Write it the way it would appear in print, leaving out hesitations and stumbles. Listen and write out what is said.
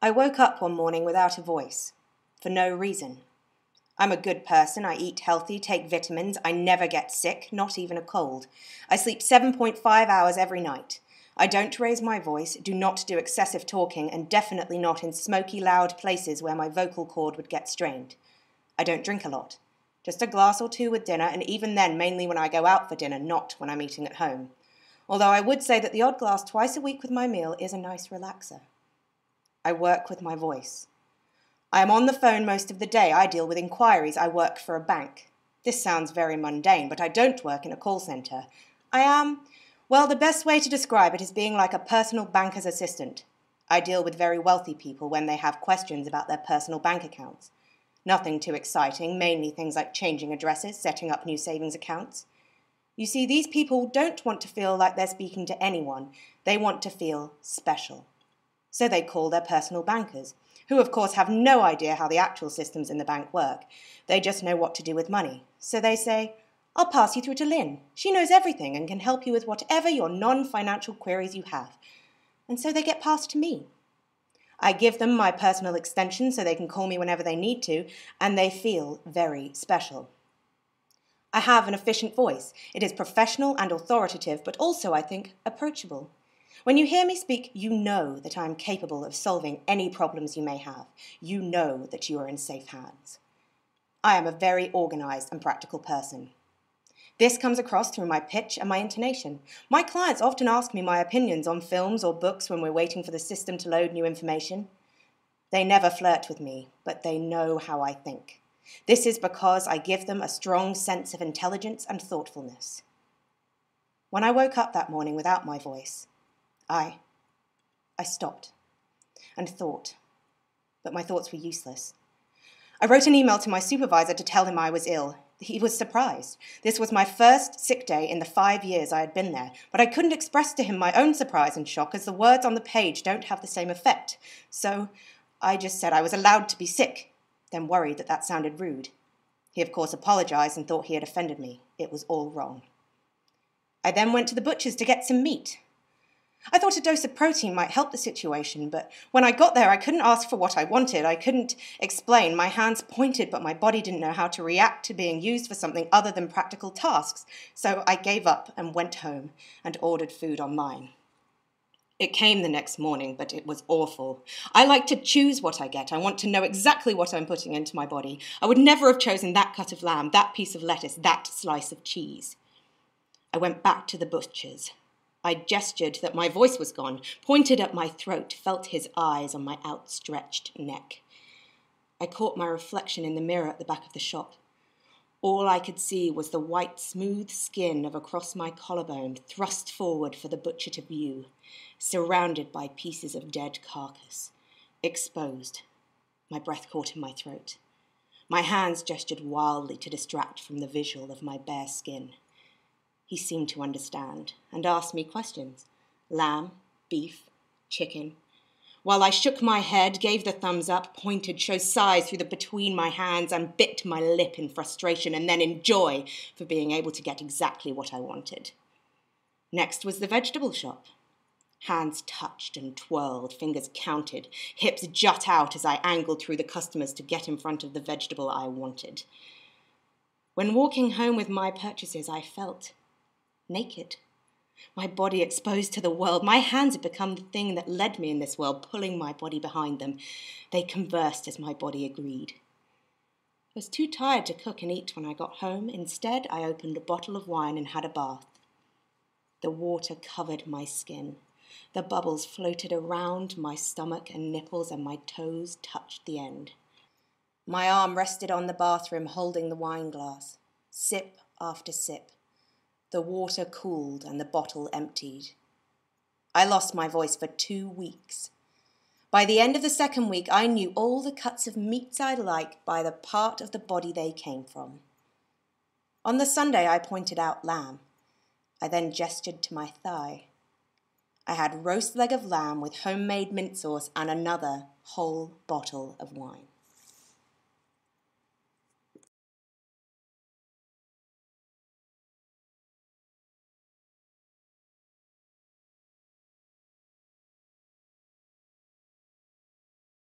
I woke up one morning without a voice, for no reason. I'm a good person, I eat healthy, take vitamins, I never get sick, not even a cold. I sleep 7.5 hours every night. I don't raise my voice, do not do excessive talking, and definitely not in smoky, loud places where my vocal cord would get strained. I don't drink a lot. Just a glass or two with dinner, and even then mainly when I go out for dinner, not when I'm eating at home. Although I would say that the odd glass twice a week with my meal is a nice relaxer. I work with my voice. I am on the phone most of the day. I deal with inquiries. I work for a bank. This sounds very mundane, but I don't work in a call centre. I am, well, the best way to describe it is being like a personal banker's assistant. I deal with very wealthy people when they have questions about their personal bank accounts. Nothing too exciting, mainly things like changing addresses, setting up new savings accounts. You see, these people don't want to feel like they're speaking to anyone. They want to feel special. So they call their personal bankers, who of course have no idea how the actual systems in the bank work. They just know what to do with money. So they say, I'll pass you through to Lynn. She knows everything and can help you with whatever your non-financial queries you have. And so they get passed to me. I give them my personal extension so they can call me whenever they need to, and they feel very special. I have an efficient voice. It is professional and authoritative, but also, I think, approachable. When you hear me speak, you know that I am capable of solving any problems you may have. You know that you are in safe hands. I am a very organized and practical person. This comes across through my pitch and my intonation. My clients often ask me my opinions on films or books when we're waiting for the system to load new information. They never flirt with me, but they know how I think. This is because I give them a strong sense of intelligence and thoughtfulness. When I woke up that morning without my voice, I stopped and thought, but my thoughts were useless. I wrote an email to my supervisor to tell him I was ill. He was surprised. This was my first sick day in the 5 years I had been there, but I couldn't express to him my own surprise and shock as the words on the page don't have the same effect. So I just said I was allowed to be sick, then worried that that sounded rude. He of course apologized and thought he had offended me. It was all wrong. I then went to the butcher's to get some meat. I thought a dose of protein might help the situation, but when I got there, I couldn't ask for what I wanted. I couldn't explain. My hands pointed, but my body didn't know how to react to being used for something other than practical tasks. So I gave up and went home and ordered food online. It came the next morning, but it was awful. I like to choose what I get. I want to know exactly what I'm putting into my body. I would never have chosen that cut of lamb, that piece of lettuce, that slice of cheese. I went back to the butcher's. I gestured that my voice was gone, pointed at my throat, felt his eyes on my outstretched neck. I caught my reflection in the mirror at the back of the shop. All I could see was the white, smooth skin of across my collarbone thrust forward for the butcher to view, surrounded by pieces of dead carcass, exposed. My breath caught in my throat. My hands gestured wildly to distract from the visual of my bare skin. He seemed to understand and asked me questions. Lamb, beef, chicken. While I shook my head, gave the thumbs up, pointed, showed size through the between my hands and bit my lip in frustration and then in joy for being able to get exactly what I wanted. Next was the vegetable shop. Hands touched and twirled, fingers counted, hips jut out as I angled through the customers to get in front of the vegetable I wanted. When walking home with my purchases, I felt naked. My body exposed to the world. My hands had become the thing that led me in this world, pulling my body behind them. They conversed as my body agreed. I was too tired to cook and eat when I got home. Instead, I opened a bottle of wine and had a bath. The water covered my skin. The bubbles floated around my stomach and nipples, and my toes touched the end. My arm rested on the bathroom, holding the wine glass. Sip after sip. The water cooled and the bottle emptied. I lost my voice for 2 weeks. By the end of the second week, I knew all the cuts of meats I like by the part of the body they came from. On the Sunday, I pointed out lamb. I then gestured to my thigh. I had roast leg of lamb with homemade mint sauce and another whole bottle of wine.